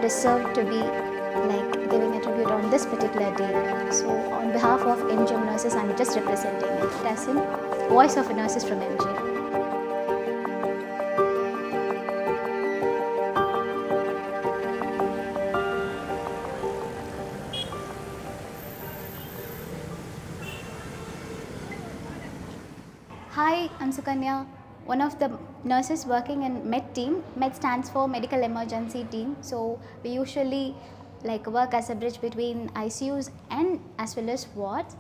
deserve to be giving a tribute on this particular day. So on behalf of MGM nurses, I'm just representing it as in voice of nurses from MGM. Hi, I'm Sukanya, one of the nurses working in MED team. MED stands for Medical Emergency Team. So we usually work as a bridge between ICUs and as well as wards.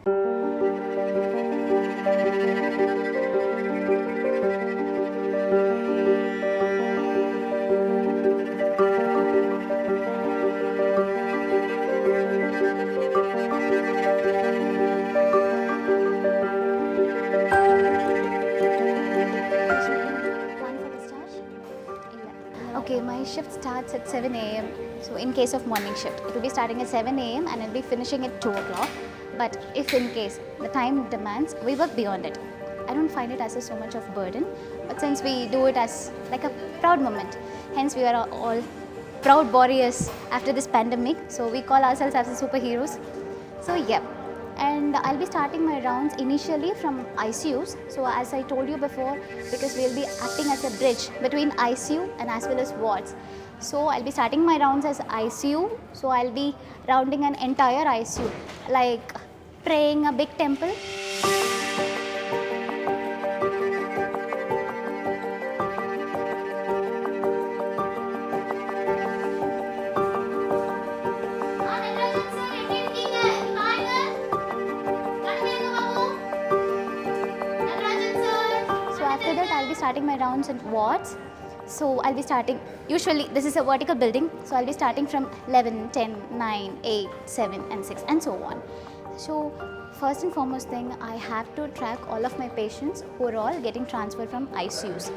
Okay, my shift starts at 7 a.m. So in case of morning shift, it will be starting at 7 a.m. and it will be finishing at 2 o'clock. But if in case the time demands, we work beyond it. I don't find it as so much of burden, but since we do it as like a proud moment, hence we are all proud warriors after this pandemic. So we call ourselves as superheroes. So yeah. And I'll be starting my rounds initially from ICUs. So as I told you before, because we'll be acting as a bridge between ICU and as well as wards. So I'll be starting my rounds as ICU. So I'll be rounding an entire ICU, like praying a big temple. Starting my rounds in wards. So I'll be starting, usually this is a vertical building, so I'll be starting from 11, 10, 9, 8, 7 and 6 and so on. So first and foremost thing, I have to track all of my patients who are all getting transferred from ICUs.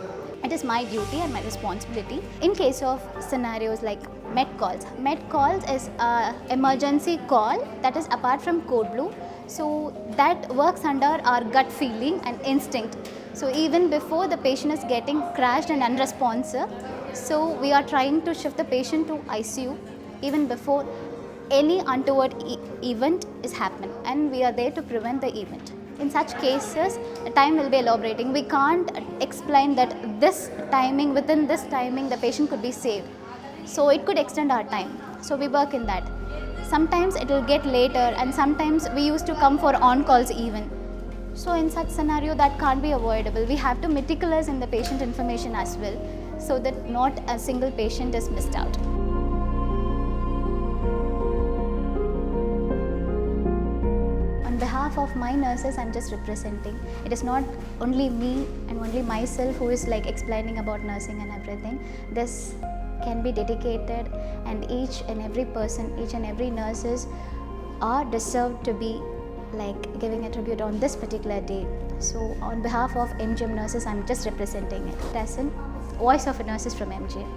It is my duty and my responsibility. In case of scenarios like med calls. Med calls is an emergency call that is apart from code blue. So that works under our gut feeling and instinct. So even before the patient is getting crashed and unresponsive, so we are trying to shift the patient to ICU even before any untoward event is happening, and we are there to prevent the event. In such cases, the time will be elaborating. We can't explain that within this timing, the patient could be saved. So it could extend our time. So we work in that. Sometimes it will get later, and sometimes we used to come for on-calls even. So in such scenario, that can't be avoidable. We have to meticulous in the patient information as well, so that not a single patient is missed out. On behalf of my nurses, I'm just representing. It is not only me and only myself who is explaining about nursing and everything. This can be dedicated, and each and every person, each and every nurses are deserved to be giving a tribute on this particular day. So on behalf of MGM nurses, I'm just representing it as in voice of nurses from MGM.